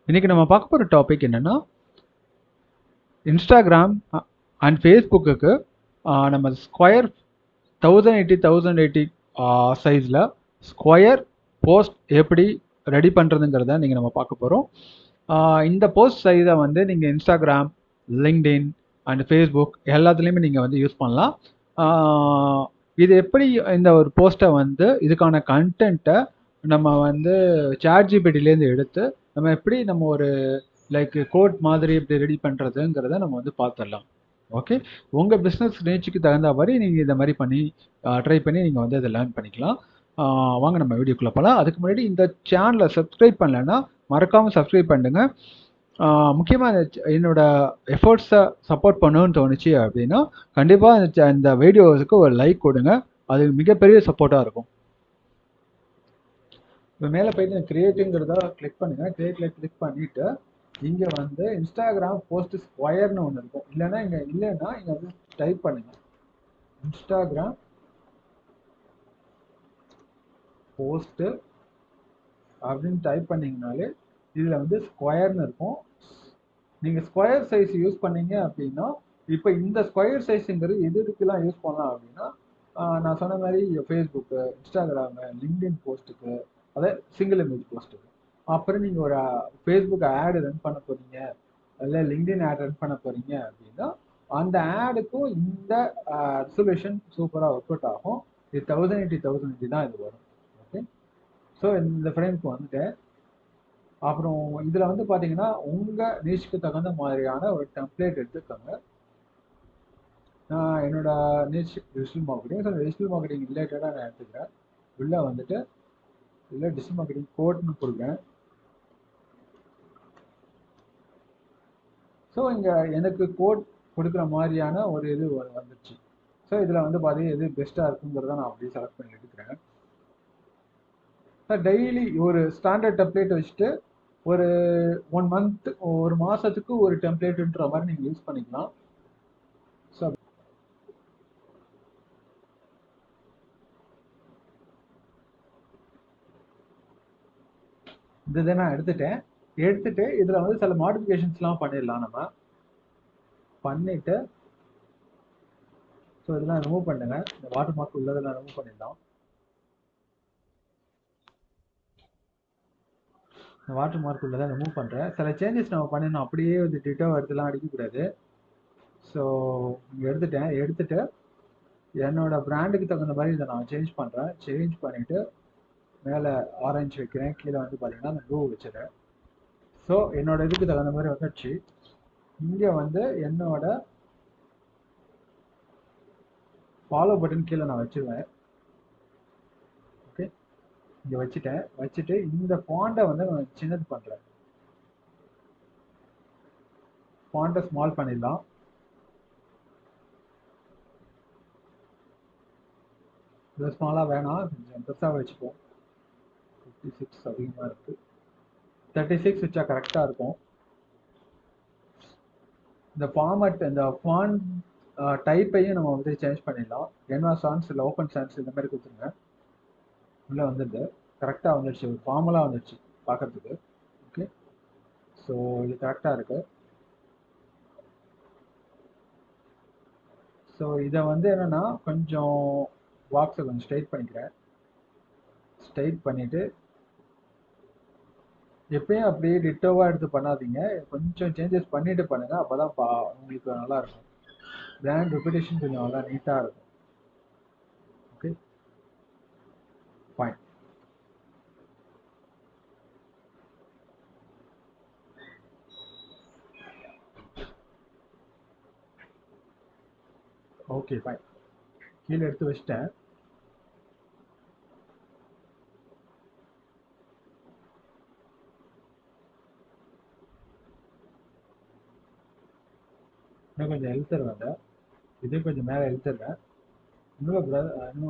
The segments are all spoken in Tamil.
இன்னைக்கு நம்ம பார்க்க போகிற டாபிக் என்னன்னா இன்ஸ்டாகிராம் அண்ட் ஃபேஸ்புக்குக்கு நம்ம ஸ்கொயர் 1080 சைஸில் ஸ்கொயர் போஸ்ட் எப்படி ரெடி பண்ணுறதுங்கிறத நீங்கள் நம்ம பார்க்க போகிறோம். இந்த போஸ்ட் சைஸை வந்து நீங்கள் இன்ஸ்டாகிராம், லிங்க்டின் அண்ட் ஃபேஸ்புக் எல்லாத்துலேயுமே நீங்கள் வந்து யூஸ் பண்ணலாம். இது எப்படி இந்த ஒரு போஸ்ட்டை வந்து இதுக்கான கண்டென்ட்டை நம்ம வந்து சாட்ஜிபிட்டிலேருந்து எடுத்து நம்ம எப்படி நம்ம ஒரு லைக் கோட் மாதிரி எப்படி ரெடி பண்ணுறதுங்கிறத நம்ம வந்து பார்த்துடலாம். ஓகே, உங்கள் பிஸ்னஸ் ரேஞ்சுக்கு தகுந்த மாதிரி நீங்கள் இதை மாதிரி பண்ணி ட்ரை பண்ணி நீங்கள் வந்து அதை லேர்ன் பண்ணிக்கலாம். வாங்க நம்ம வீடியோக்குள்ளே போகலாம். அதுக்கு முன்னாடி இந்த சேனலை சப்ஸ்கிரைப் பண்ணலைன்னா மறக்காமல் சப்ஸ்கிரைப் பண்ணுங்க. முக்கியமாக என்னோட எஃபர்ட்ஸை சப்போர்ட் பண்ணணும்னு தோணுச்சு அப்படின்னா கண்டிப்பாக இந்த வீடியோஸுக்கு ஒரு லைக் கொடுங்க. அது மிகப்பெரிய சப்போர்ட்டாக இருக்கும். இப்போ மேலே போயிட்டு கிரியேட்டுங்கிறத கிளிக் பண்ணுங்கள். கிரியேட்டில் கிளிக் பண்ணிவிட்டு இங்கே வந்து இன்ஸ்டாகிராம் போஸ்ட் ஸ்கொயர்னு ஒன்று இருக்கும். இல்லைன்னா இங்கே வந்து டைப் பண்ணுங்க இன்ஸ்டாகிராம் போஸ்ட்டு அப்படின்னு டைப் பண்ணிங்கனாலே இதில் வந்து ஸ்கொயர்னு இருக்கும். நீங்கள் ஸ்கொயர் சைஸ் யூஸ் பண்ணீங்க அப்படின்னா இப்போ இந்த ஸ்கொயர் சைஸுங்கிறது எதுக்கெல்லாம் யூஸ் பண்ணலாம் அப்படின்னா நான் சொன்ன மாதிரி ஃபேஸ்புக்கு, இன்ஸ்டாகிராமு, லிங்க்டின் போஸ்ட்டுக்கு, அதே சிங்கிள் இமேஜ் போஸ்ட்டுக்கு. அப்புறம் நீங்கள் ஒரு ஃபேஸ்புக் ஆடு ரன் பண்ண போகிறீங்க, இல்லை லிங்க்டின் ஆட் ரன் பண்ண போகிறீங்க அப்படின்னா அந்த ஆடுக்கும் இந்த ரெசல்யூஷன் சூப்பராக ஒர்க் அவுட் ஆகும். இது 1080 தான் இது வரும். ஓகே, ஸோ இந்த ஃப்ரேமுக்கு வந்துட்டு அப்புறம் இதில் வந்து பார்த்தீங்கன்னா உங்கள் நீச்சுக்கு தகுந்த மாதிரியான ஒரு டெம்ப்ளேட் எடுத்துக்கோங்க. நான் என்னோட நீச் digital marketing, so digital marketing ரிலேட்டடாக நான் எடுத்துக்கிறேன். உள்ளே வந்துட்டு இல்லை டிஜிட்டல் மார்க்கெட்டிங் கோட்னு கொடுக்குறேன். ஸோ இங்கே எனக்கு கோட் கொடுக்குற மாதிரியான ஒரு இது வந்துடுச்சு. ஸோ இதில் வந்து பார்த்தீங்கன்னா எது பெஸ்ட்டாக இருக்குங்கிறத நான் அப்படியே செலக்ட் பண்ணி எடுத்துக்கிறேன். டெய்லி ஒரு ஸ்டாண்டர்ட் டெம்ப்ளேட் வச்சுட்டு ஒரு 1 மந்த், ஒரு மாதத்துக்கு ஒரு டெம்ப்ளேட்டுன்ற மாதிரி நீங்கள் யூஸ் பண்ணிக்கலாம். ஸோ இதை நான் எடுத்துட்டு இதில் வந்து சில மாடிஃபிகேஷன்ஸ்லாம் பண்ணிடலாம். நம்ம பண்ணிவிட்டு ஸோ இதெல்லாம் ரிமூவ் பண்ணுங்க. இந்த வாட்டர் மார்க் உள்ளதெல்லாம் ரிமூவ் பண்ணிடலாம். இந்த வாட்டர் மார்க் உள்ளதை ரிமூவ் பண்ணுறேன். சில சேஞ்சஸ் நம்ம பண்ணிடணும். அப்படியே வந்து டிட்டோ எடுத்துலாம் அடிக்கக்கூடாது. ஸோ இங்கே எடுத்துட்டு என்னோட பிராண்டுக்கு தகுந்த மாதிரி இதை நான் சேஞ்ச் பண்ணுறேன். சேஞ்ச் பண்ணிவிட்டு மேலே ஆரஞ்சு வைக்கிறேன், கீழே வந்து பார்த்தீங்கன்னா அந்த ப்ளூ வச்சுறேன். ஸோ என்னோட இதுக்கு தகுந்த மாதிரி வந்துடுச்சு. இங்கே வந்து என்னோட ஃபாலோ பட்டன் கீழே நான் வச்சுருவேன். ஓகே, இங்கே வச்சுட்டு இந்த ஃபாண்ட்டை வந்து நான் சின்னது பண்ணுறேன். ஃபாண்ட்டை ஸ்மால் பண்ணிடலாம். இது ஸ்மாலாக வேணாம், கொஞ்சம் பெருசாக வச்சுப்போம். 56 அதிகமாக இருக்குது. 36 வச்சா கரெக்டாக இருக்கும். இந்த ஃபார்மட், இந்த ஃபாண்ட் டைப்பையும் நம்ம வந்து சேஞ்ச் பண்ணிடலாம். என்ன சான்ஸ் இல்லை ஓப்பன் சான்ஸ் இந்த மாதிரி கொடுத்துருங்க. உள்ளே வந்துடுது, கரெக்டாக வந்துடுச்சு, ஒரு ஃபார்மலாக வந்துடுச்சு பார்க்கறதுக்கு. ஓகே, ஸோ இது கரெக்டாக இருக்குது. ஸோ இதை வந்து என்னென்னா கொஞ்சம் பாக்ஸை கொஞ்சம் ஸ்ட்ரைட் பண்ணிக்கிறேன். ஸ்ட்ரைட் பண்ணிவிட்டு எப்பயும் அப்படியே டிட்டோவாக எடுத்து பண்ணாதீங்க, கொஞ்சம் சேஞ்சஸ் பண்ணிவிட்டு பண்ணுங்கள். அப்போ தான் உங்களுக்கு நல்லாயிருக்கும். பிராண்ட் ரெப்புடேஷன் கொஞ்சம் நல்லா நீட்டாக இருக்கும். Okay, fine. Okay, fine. கீழே எடுத்து வச்சிட்டேன். இன்னும் கொஞ்சம் இழுத்துருவேன். இது கொஞ்சம் மேலே இழுத்துருவேன்.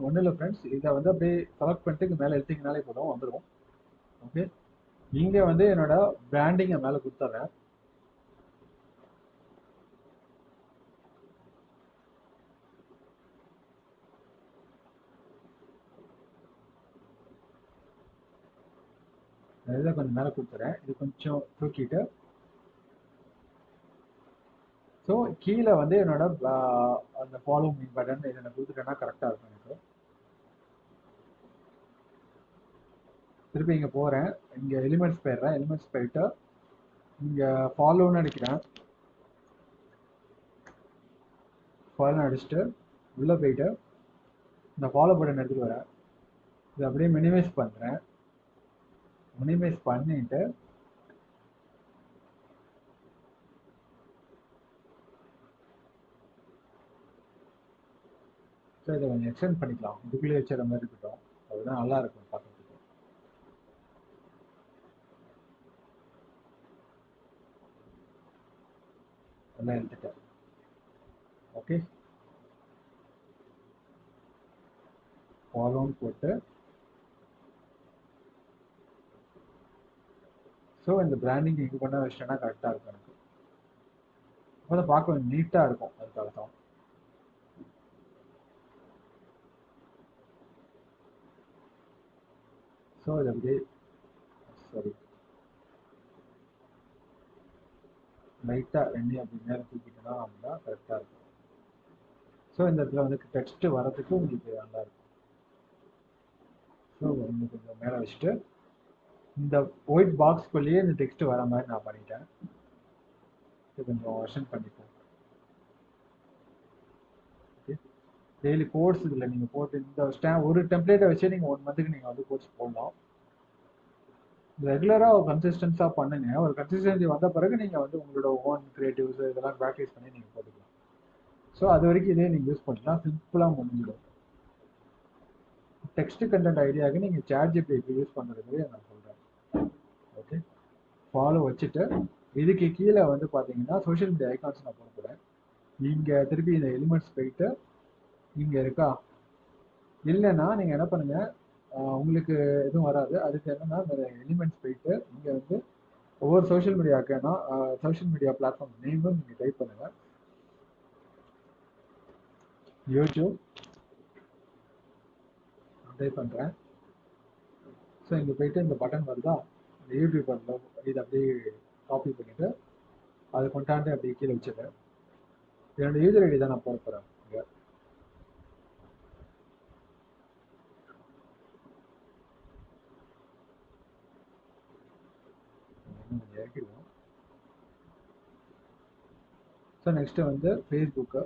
ஒன்றும் இல்லை ஃப்ரெண்ட்ஸ், இதை வந்து அப்படியே செலக்ட் பண்ணிட்டு இங்கே மேலே இழுத்திங்கனாலே போதும், வந்துடும். ஓகே, இங்கே வந்து என்னோட பிராண்டிங்கை மேலே கொடுத்துட்றேன். இதை கொஞ்சம் மேலே கொடுத்துறேன். இது கொஞ்சம் தூக்கிட்டு ஸோ கீழே வந்து என்னோட அந்த ஃபாலோ மீ பட்டன் இதை நான் கொடுத்துட்டேன்னா கரெக்டாக இருக்கும் எனக்கு. திருப்பி இங்கே போகிறேன், இங்கே எலிமெண்ட்ஸ் போயிடுறேன். எலிமெண்ட்ஸ் போயிட்டு இங்கே ஃபாலோன்னு அடிக்கிறேன். ஃபாலோன்னு அடிச்சுட்டு உள்ளே போயிட்டு இந்த ஃபாலோ பட்டன் எடுத்துகிட்டு வரேன். இதை அப்படியே மினிமைஸ் பண்ணுறேன். மினிமைஸ் பண்ணிட்டு ஸோ இதை கொஞ்சம் எக்ஸ்டெண்ட் பண்ணிக்கலாம். இதுக்குள்ளேயே வச்சுற மாதிரி இருக்கட்டும், அதுதான் நல்லா இருக்கும் பார்க்குறதுக்கு. எல்லாம் எடுத்துட்டேன். ஓகே, ஃபாலோன்னு போட்டு ஸோ இந்த பிராண்டிங் இது பண்ண வச்சிட்டேன்னா கரெக்டாக இருக்கும் எனக்கு. அப்போ தான் பார்க்க கொஞ்சம் நீட்டாக இருக்கும், அதுக்காக தான். ஸோ இது அப்படியே சரி லைட்டாக ரெண்டையும் அப்படி நேரம் தூக்கிட்டோன்னா அப்படின்னா கரெக்டாக இருக்கும். ஸோ இந்த இடத்துல வந்து டெக்ஸ்ட்டு வரதுக்கு உங்களுக்கு நல்லா இருக்கும். ஸோ இன்னும் கொஞ்சம் மேலே வச்சுட்டு இந்த ஒயிட் பாக்ஸ்குள்ளேயே இந்த டெக்ஸ்ட் வர மாதிரி நான் பண்ணிட்டேன். இது கொஞ்சம் வருஷன் பண்ணிப்போம். ஓகே, டெய்லி கோர்ஸ் இதில் நீங்கள் போட்டு இந்த ஒரு டெம்ப்ளேட்டை வச்சு நீங்கள் 1 மந்த்துக்கு நீங்கள் வந்து கோர்ஸ் போடலாம். ரெகுலராக ஒரு கன்சிஸ்டன்ஸாக பண்ணுங்க. ஒரு கன்சிஸ்டன்சி வந்த பிறகு நீங்கள் வந்து உங்களோட ஓன் கிரியேட்டிவ்ஸ் இதெல்லாம் ப்ராக்டிஸ் பண்ணி நீங்கள் போட்டுக்கலாம். ஸோ அது வரைக்கும் இதே நீங்கள் யூஸ் பண்ணிக்கலாம், சிம்பிளாக முடிஞ்சிடும். டெக்ஸ்ட் கண்டென்ட் ஐடியாவுக்கு நீங்கள் ChatGPT யூஸ் பண்ணுறது நான் சொல்கிறேன். ஓகே, ஃபாலோ வச்சுட்டு இதுக்கு கீழே வந்து பார்த்தீங்கன்னா சோஷியல் மீடியா ஐகான்ஸ் நான் போகிறேன். இங்கே திருப்பி இந்த எலிமெண்ட்ஸ் போயிட்டு இங்கே இருக்கா, இல்லைன்னா நீங்கள் என்ன பண்ணுங்கள், உங்களுக்கு எதுவும் வராது. அதுக்கு என்னன்னா இந்த எலிமெண்ட்ஸ் போயிட்டு இங்கே வந்து ஒவ்வொரு சோஷியல் மீடியாவுக்குன்னா சோஷியல் மீடியா பிளாட்ஃபார்ம் நேமும் நீங்கள் டைப் பண்ணுங்கள். யூடியூப் டைப் பண்ணுறேன். ஸோ இங்கே போயிட்டு இந்த பட்டன் வருதா, இந்த யூடியூப் பட்டன் இதை அப்படியே காப்பி பண்ணிவிட்டு அதை கொண்டாண்டு அப்படியே கீழே வச்சுருக்கேன். என்னோட யூசர் ஐடி தான் நான் போட போகிறேன். இங்கே கொஞ்சம் இறக்கிடுவோம். ஸோ நெக்ஸ்ட்டு வந்து ஃபேஸ்புக்கு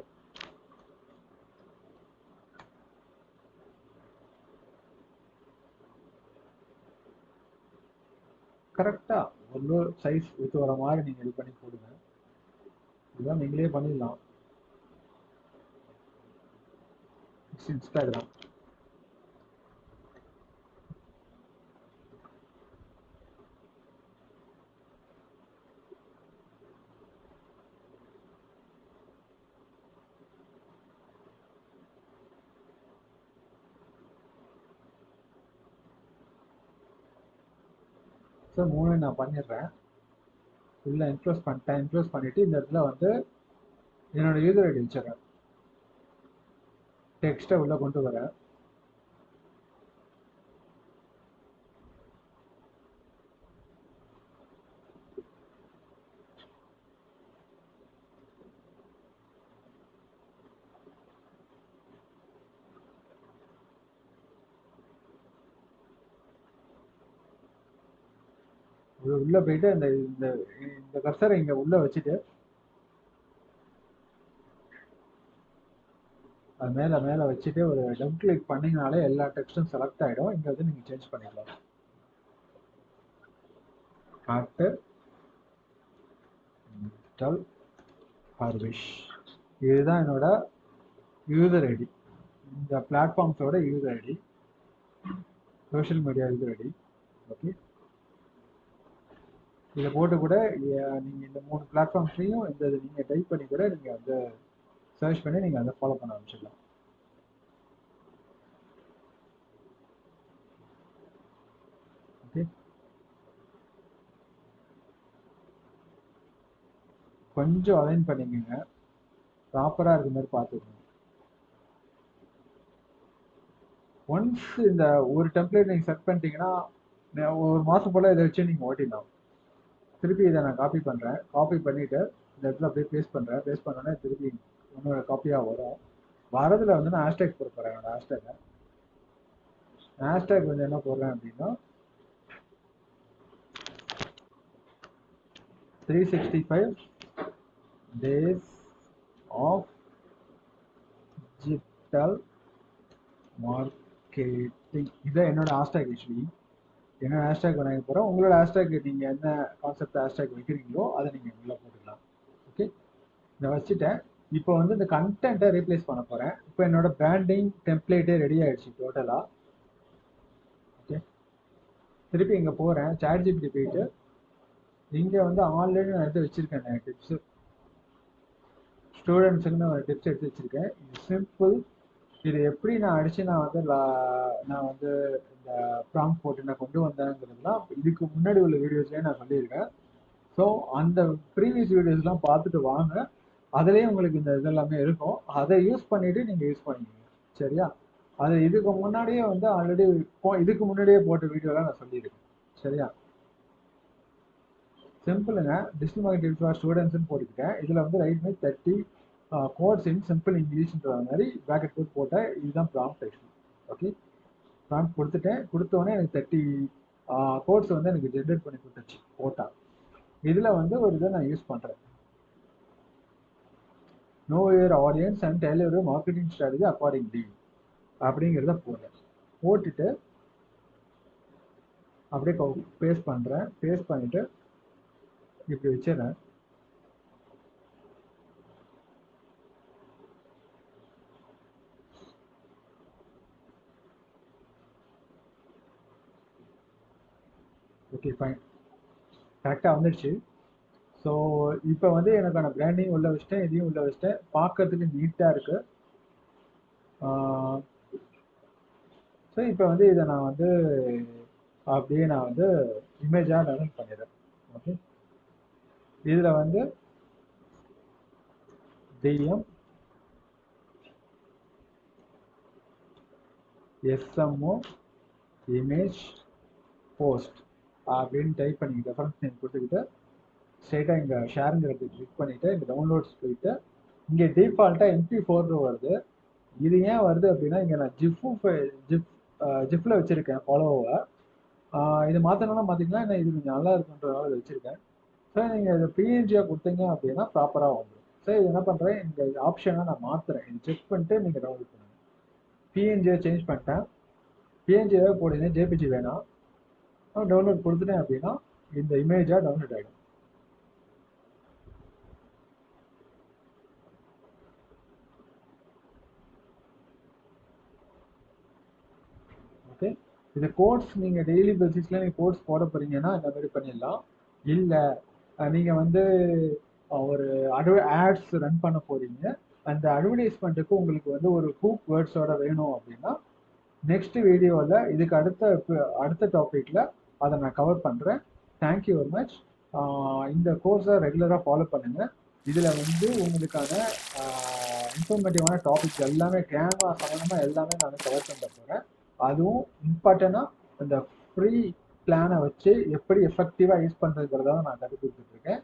கரெக்டாக ஒரு சைஸ் விட்டு வர மாதிரி நீங்கள் இது பண்ணி போடுங்க. இதுதான் நீங்களே பண்ணிடலாம். இன்ஸ்டாகிராம் ஸோ 3 நான் பண்ணிடுறேன். ஃபுல்லாக இன்க்ளோஸ் பண்ணிட்டேன். இன்க்ளோஸ் பண்ணிவிட்டு இந்த இடத்துல வந்து என்னோட யூசர் ஐடி வச்சிடறேன். டெக்ஸ்ட்டை உள்ளே கொண்டு வரேன். உள்ளே போயிட்டு இந்த இந்த இந்த கர்சரை இங்கே உள்ளே வச்சுட்டு அது மேலே மேலே வச்சுட்டு ஒரு டபுள் கிளிக் பண்ணிங்கனாலே எல்லா டெக்ஸ்ட்டும் செலக்ட் ஆகிடும். இங்கே வந்து நீங்கள் சேஞ்ச் பண்ணிக்கலாம். காட்டு டிஜிட்டல் ஹார்விஷ் இதுதான் என்னோட யூசர் ஐடி, இந்த பிளாட்ஃபார்ம்ஸோட user ID, social media user ID. Okay, இதை போட்டு கூட நீங்கள் இந்த 3 பிளாட்ஃபார்ம்ஸ்லையும் இந்த இது நீங்கள் டைப் பண்ணி கூட நீங்கள் வந்து சர்ச் பண்ணி நீங்கள் அதை ஃபாலோ பண்ண ஆரம்பிச்சிடலாம். ஓகே, கொஞ்சம் அலைன் பண்ணிக்கோங்க, ப்ராப்பராக இருக்க மாதிரி பார்த்துக்கோங்க. ஒன்ஸ் இந்த ஒரு டெம்ப்ளேட் நீங்கள் செட் பண்ணிட்டீங்கன்னா ஒரு மாதம் போல் இதை வச்சு நீங்கள் ஓட்டிடலாம். திருப்பி இதை நான் காப்பி பண்ணுறேன். காப்பி பண்ணிவிட்டு இந்த இடத்துல அப்படியே பேஸ்ட் பண்ணுறேன். பேஸ்ட் பண்ணோன்னே திருப்பி இன்னொரு காப்பியாக வரும். வரதில் வந்து நான் ஹேஷ்டேக் போட போகிறேன். என்னோட ஹேஷ்டேக் வந்து என்ன போடுறேன் அப்படின்னா 365 days of digital marketing. இதான் என்னோட ஹேஷ்டேக். ஆக்சுவலி என்னோட ஹேஷ்டேக் வாங்க போகிறேன். உங்களோட ஹேஷ்டேக் நீங்கள் என்ன கான்செப்ட் ஹேஷ்டேக் வைக்கிறீங்களோ அதை நீங்கள் உள்ள போட்டுக்கலாம். ஓகே, இதை வச்சுட்டேன். இப்போ வந்து இந்த கண்டென்ட்டை ரீப்ளேஸ் பண்ண போகிறேன். இப்போ என்னோட பிராண்டிங் டெம்ப்ளேட்டே ரெடி ஆகிடுச்சு டோட்டலாக. ஓகே, திருப்பி இங்கே போகிறேன். சாட் ஜிபிடி போயிட்டு இங்கே வந்து ஆல்ரெடி நான் எடுத்து வச்சுருக்கேன் டிப்ஸு. ஸ்டூடெண்ட்ஸுக்கு நான் ஒரு டிப்ஸ் எடுத்து வச்சுருக்கேன். இது சிம்பிள். இது எப்படி நான் அடித்து நான் வந்து இந்த ப்ராம்ப்ட் போட்டு நான் கொண்டு வந்தேங்கிறதுலாம் இதுக்கு முன்னாடி உள்ள வீடியோஸ்லேயே நான் சொல்லியிருக்கேன். ஸோ அந்த ப்ரீவியஸ் வீடியோஸ்லாம் பார்த்துட்டு வாங்க. அதுலேயே உங்களுக்கு இந்த இதெல்லாமே இருக்கும். அதை யூஸ் பண்ணிவிட்டு நீங்கள் யூஸ் பண்ணிக்கோங்க. சரியா? அது இதுக்கு முன்னாடியே வந்து ஆல்ரெடி இதுக்கு முன்னாடியே போட்ட வீடியோலாம் நான் சொல்லியிருக்கேன். சரியா? சிம்பிளுங்க. டிஜிட்டல் மார்க்கெட்டிங் ஃபார் ஸ்டூடெண்ட்ஸ்னு போட்டுக்கிட்டேன். இதில் வந்து write me 30 course in simple இங்கிலீஷ்ன்ற மாதிரி ப்ராக்கெட் போட்டு போட்டேன். இதுதான் ப்ராம்ப்ட் ஆக்சுவலி. ஓகே, ப்ராம்ப்ட் கொடுத்துட்டேன். கொடுத்தோடனே எனக்கு 30 கோர்ஸ் வந்து எனக்கு ஜென்ரேட் பண்ணி கொடுத்துச்சு போட்டா. இதில் வந்து ஒரு இதை நான் யூஸ் பண்ணுறேன். No your audience and tell your marketing strategy accordingly அப்படிங்கிறத போடுறேன். போட்டுட்டு அப்படியே பேஸ்ட் பண்ணுறேன். பேஸ்ட் பண்ணிவிட்டு இப்படி வச்சிடறேன். ஓகே, ஃபைன், கரெக்டாக வந்துடுச்சு. ஸோ இப்போ வந்து எனக்கான பிராண்டிங் உள்ள வச்சிட்டேன். இதையும் உள்ள வச்சிட்டேன். பார்க்கறதுக்கு நீட்டாக இருக்கு. ஸோ இப்போ வந்து இதை நான் வந்து அப்படியே நான் வந்து இமேஜாக டவுன்லோட் பண்ணிடுறேன். ஓகே, இதில் வந்து டிஎம் எஸ்எம்ஓ இமேஜ் போஸ்ட் அப்படின்னு டைப் பண்ணி ரெஃபரன்ஸ் நேம் கொடுத்துக்கிட்டு ஸ்ட்ரைட்டாக இங்கே ஷேருங்கிறது கிளிக் பண்ணிவிட்டு இங்கே டவுன்லோட்ஸ் போயிட்டு இங்கே டிஃபால்ட்டாக MP4 வருது. இது ஏன் வருது அப்படின்னா இங்கே நான் ஜிஃப்பில் வச்சுருக்கேன் ஃபாலோவை. இது மாற்றணும்னா மாற்றிக்கலாம். ஏன்னா இது கொஞ்சம் நல்லா இருக்குன்றதுனால இதை வச்சுருக்கேன். ஸோ நீங்கள் இதை பிஎன்ஜியாக கொடுத்தீங்க அப்படின்னா ப்ராப்பராக வந்துடும். ஸோ இது என்ன பண்ணுறேன், இந்த ஆப்ஷனை நான் மாற்றுறேன். இது செக் பண்ணிட்டு நீங்கள் டவுன்லோட் பண்ணுங்கள். பிஎன்ஜியை சேஞ்ச் பண்ணிட்டேன். பிஎன்ஜியாக போடுங்க, ஜேபிஜி வேணாம். டவுன்லோட் கொடுத்துட்டேன் அப்படின்னா இந்த இமேஜாக டவுன்லோட் ஆகிடும். ஓகே, இந்த கோட்ஸ் நீங்கள் டெய்லி பேசிஸில் நீங்கள் கோட்ஸ் போட போகிறீங்கன்னா இந்த மாதிரி பண்ணிடலாம். இல்லை நீங்கள் வந்து ஒரு ஆட்ஸ் ரன் பண்ண போகிறீங்க, அந்த அட்வர்டைஸ்மெண்ட்டுக்கு உங்களுக்கு வந்து ஒரு ஹூக் வேர்ட்ஸோட வேணும் அப்படின்னா நெக்ஸ்ட் வீடியோவில் இதுக்கு அடுத்த டாப்பிக்கில் அதை நான் கவர் பண்ணுறேன். Thank you very much. இந்த கோர்ஸை ரெகுலராக ஃபாலோ பண்ணுங்கள். இதில் வந்து உங்களுக்கான இன்ஃபர்மேட்டிவான டாபிக்ஸ் எல்லாமே கேன்வா சம்மந்தமாக எல்லாமே நான் கவர் பண்ண போகிறேன். அதுவும் இம்பார்ட்டண்டாக இந்த ஃப்ரீ பிளானை வச்சு எப்படி எஃபெக்டிவாக யூஸ் பண்ணுறதுங்கிறத நான் கற்றுக் கொடுத்துட்ருக்கேன்.